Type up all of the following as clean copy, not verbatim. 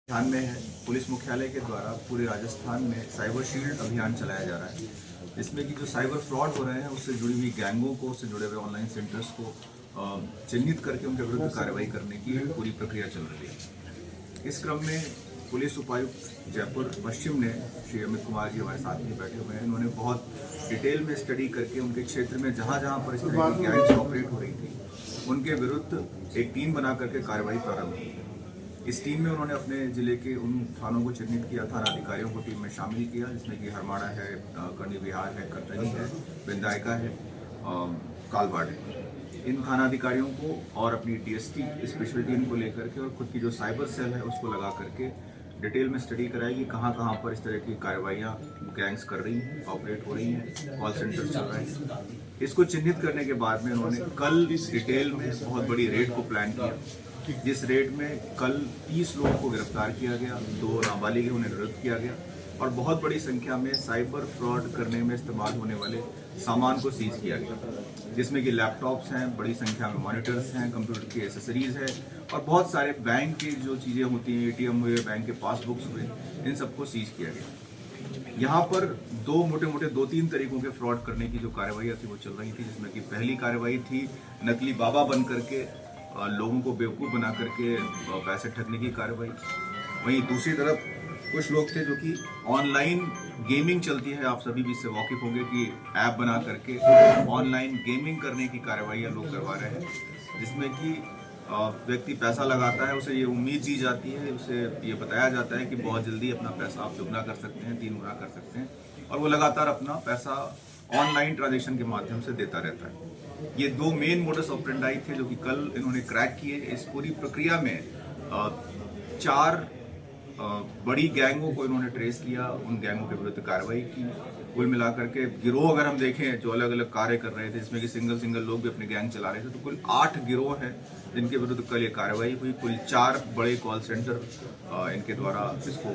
ध्यान में है, पुलिस मुख्यालय के द्वारा पूरे राजस्थान में साइबर शील्ड अभियान चलाया जा रहा है, जिसमें कि जो साइबर फ्रॉड हो रहे हैं उससे जुड़ी हुई गैंगों को, उससे जुड़े हुए ऑनलाइन सेंटर्स को चिन्हित करके उनके विरुद्ध कार्रवाई करने की पूरी प्रक्रिया चल रही है। इस क्रम में पुलिस उपायुक्त जयपुर पश्चिम ने श्री अमित कुमार जी हमारे साथ में बैठे हुए हैं। इन्होंने बहुत डिटेल में स्टडी करके उनके क्षेत्र में जहाँ जहाँ पर इस तरह की गैंग्स ऑपरेट हो रही थी उनके विरुद्ध एक टीम बना करके कार्रवाई प्रारंभ की। इस टीम में उन्होंने अपने जिले के उन थानों को चिन्हित किया, थाना अधिकारियों को टीम में शामिल किया, जिसमें कि हरमाड़ा है, करनी विहार है, कटनी है, विंदायका है, कालवाड़ है। इन थाना अधिकारियों को और अपनी डीएसटी स्पेशल टीम को लेकर के और खुद की जो साइबर सेल है उसको लगा करके डिटेल में स्टडी कराई कि कहाँ कहाँ पर इस तरह की कार्रवाइयाँ गैंग्स कर रही हैं, ऑपरेट हो रही हैं, कॉल सेंटर चल रहे हैं। इसको चिन्हित करने के बाद में उन्होंने कल डिटेल में बहुत बड़ी रेड को प्लान किया, जिस रेड में कल 30 लोगों को गिरफ्तार किया गया, 2 नाबालिग उन्हें निरुद्ध किया गया और बहुत बड़ी संख्या में साइबर फ्रॉड करने में इस्तेमाल होने वाले सामान को सीज किया गया, जिसमें कि लैपटॉप्स हैं, बड़ी संख्या में मॉनिटर्स हैं, कंप्यूटर की एसेसरीज है और बहुत सारे बैंक की जो चीज़ें होती हैं, एटीएम हुए, बैंक के पासबुक्स हुए, इन सबको सीज किया गया। यहाँ पर दो तीन तरीकों के फ्रॉड करने की जो कार्रवाइयाँ थी वो चल रही थी, जिसमें कि पहली कार्रवाई थी नकली बाबा बन करके लोगों को बेवकूफ़ बना करके पैसे ठगने की कार्रवाई। वहीं दूसरी तरफ कुछ लोग थे जो कि ऑनलाइन गेमिंग चलती है, आप सभी भी इससे वाकिफ होंगे कि ऐप बना करके ऑनलाइन गेमिंग करने की कार्रवाइयाँ लोग करवा रहे हैं, जिसमें कि व्यक्ति पैसा लगाता है, उसे ये उम्मीद दी जाती है, उसे ये बताया जाता है कि बहुत जल्दी अपना पैसा आप दुगना कर सकते हैं, 3 गुना कर सकते हैं और वो लगातार अपना पैसा ऑनलाइन ट्रांजेक्शन के माध्यम से देता रहता है। ये 2 मेन मोडस ऑपरेंडाई थे जो कि कल इन्होंने क्रैक किए। इस पूरी प्रक्रिया में 4 बड़ी गैंगों को इन्होंने ट्रेस किया, उन गैंगों के विरुद्ध कार्रवाई की। कुल मिलाकर के गिरोह अगर हम देखें जो अलग अलग कार्य कर रहे थे, जिसमें कि सिंगल लोग भी अपने गैंग चला रहे थे, तो कुल 8 गिरोह हैं जिनके विरुद्ध कल ये कार्रवाई हुई। कुल 4 बड़े कॉल सेंटर इनके द्वारा इसको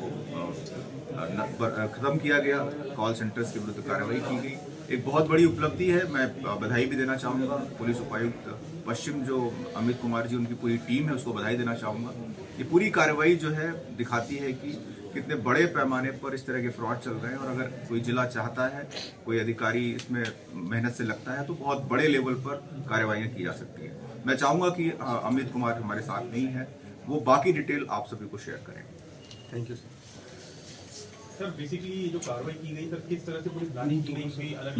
खत्म किया गया, कॉल सेंटर्स के विरुद्ध कार्रवाई की गई। एक बहुत बड़ी उपलब्धि है, मैं बधाई भी देना चाहूँगा पुलिस उपायुक्त पश्चिम जो अमित कुमार जी, उनकी पूरी टीम है, उसको बधाई देना चाहूँगा। ये पूरी कार्रवाई जो है दिखाती है कि कितने बड़े पैमाने पर इस तरह के फ्रॉड चल रहे हैं और अगर कोई जिला चाहता है, कोई अधिकारी इसमें मेहनत से लगता है तो बहुत बड़े लेवल पर कार्रवाइयाँ की जा सकती है। मैं चाहूँगा कि अमित कुमार हमारे साथ नहीं है, वो बाकी डिटेल आप सभी को शेयर करें। Thank you sir. Sir basically ये जो कार्रवाई की गई सर, किस तरह से पूरी प्लानिंग की गई, अलग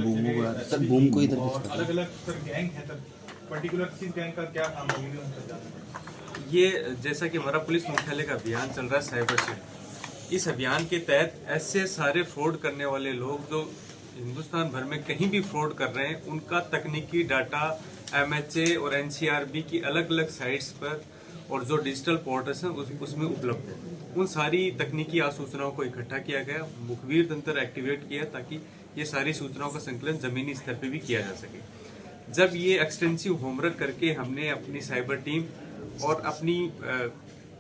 अलग सर गैंग है सर, पर्टिकुलर किस गैंग का क्या काम होगा? ये जैसा कि हमारा पुलिस मुख्यालय का अभियान चल रहा है साइबर शील्ड, इस अभियान के तहत ऐसे सारे फ्रॉड करने वाले लोग जो हिंदुस्तान भर में कहीं भी फ्रॉड कर रहे हैं, उनका तकनीकी डाटा MHA और NCRB की अलग अलग साइट्स पर और जो डिजिटल पोर्टल्स हैं उसमें उपलब्ध है। उन सारी तकनीकी आसूचनाओं को इकट्ठा किया गया, मुखबिर तंत्र एक्टिवेट किया ताकि ये सारी सूचनाओं का संकलन जमीनी स्तर पे भी किया जा सके। जब ये एक्सटेंसिव होमवर्क करके हमने अपनी साइबर टीम और अपनी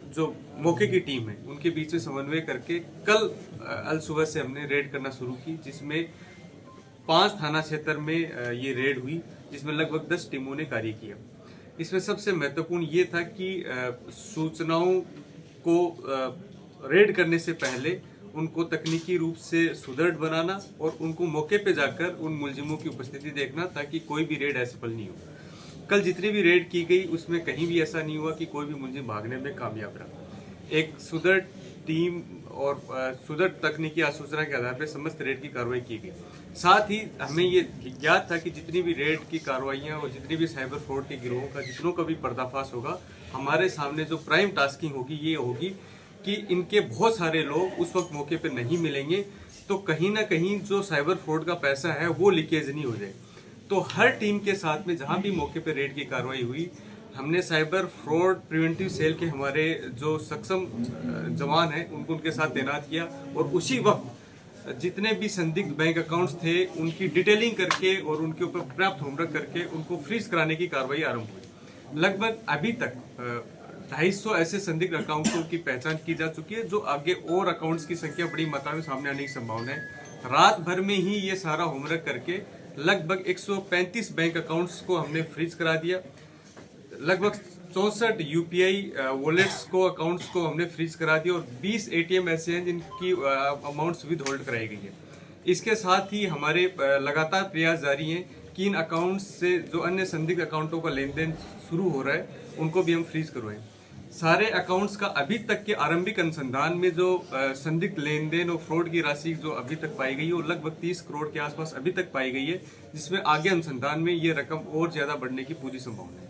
जो मौके की टीम है उनके बीच में समन्वय करके कल अल सुबह से हमने रेड करना शुरू की, जिसमें 5 थाना क्षेत्र में ये रेड हुई, जिसमें लगभग 10 टीमों ने कार्य किया। इसमें सबसे महत्वपूर्ण ये था कि सूचनाओं को रेड करने से पहले उनको तकनीकी रूप से सुदृढ़ बनाना और उनको मौके पे जाकर उन मुलजिमों की उपस्थिति देखना ताकि कोई भी रेड असफल नहीं हो। कल जितनी भी रेड की गई उसमें कहीं भी ऐसा नहीं हुआ कि कोई भी मुलजिम भागने में कामयाब रहा। एक सुदृढ़ टीम और सुदृढ़ तकनीकी आसूचना के आधार पर समस्त रेड की कार्रवाई की गई। साथ ही हमें ये ज्ञात था कि जितनी भी रेड की कार्रवाइयाँ और जितनी भी साइबर फ्रॉड के गिरोहों का जितनों का भी पर्दाफाश होगा, हमारे सामने जो प्राइम टास्किंग होगी ये होगी कि इनके बहुत सारे लोग उस वक्त मौके पर नहीं मिलेंगे, तो कहीं ना कहीं जो साइबर फ्रॉड का पैसा है वो लीकेज नहीं हो जाए। तो हर टीम के साथ में जहाँ भी मौके पर रेड की कार्रवाई हुई, हमने साइबर फ्रॉड प्रिवेंटिव सेल के हमारे जो सक्षम जवान हैं उनको उनके साथ तैनात किया और उसी वक्त जितने भी संदिग्ध बैंक अकाउंट्स थे उनकी डिटेलिंग करके और उनके ऊपर पर्याप्त होमवर्क करके उनको फ्रीज कराने की कार्रवाई आरंभ हुई। लगभग अभी तक 250 ऐसे संदिग्ध अकाउंट्सों की पहचान की जा चुकी है, जो आगे और अकाउंट्स की संख्या बड़ी मात्रा में सामने आने की संभावना है। रात भर में ही ये सारा होमवर्क करके लगभग 135 बैंक अकाउंट्स को हमने फ्रीज करा दिया। लगभग 64 यूपीआई वॉलेट्स को, अकाउंट्स को हमने फ्रीज करा दिया और 20 एटीएम ऐसे हैं जिनकी अमाउंट्स विद होल्ड कराई गई है। इसके साथ ही हमारे लगातार प्रयास जारी हैं कि इन अकाउंट्स से जो अन्य संदिग्ध अकाउंटों का लेन देन शुरू हो रहा है उनको भी हम फ्रीज करवाएं। सारे अकाउंट्स का अभी तक के आरंभिक अनुसंधान में जो संदिग्ध लेन देन और फ्रॉड की राशि जो अभी तक पाई गई है वो लगभग 30 करोड़ के आसपास अभी तक पाई गई है, जिसमें आगे अनुसंधान में ये रकम और ज्यादा बढ़ने की पूरी संभावना है।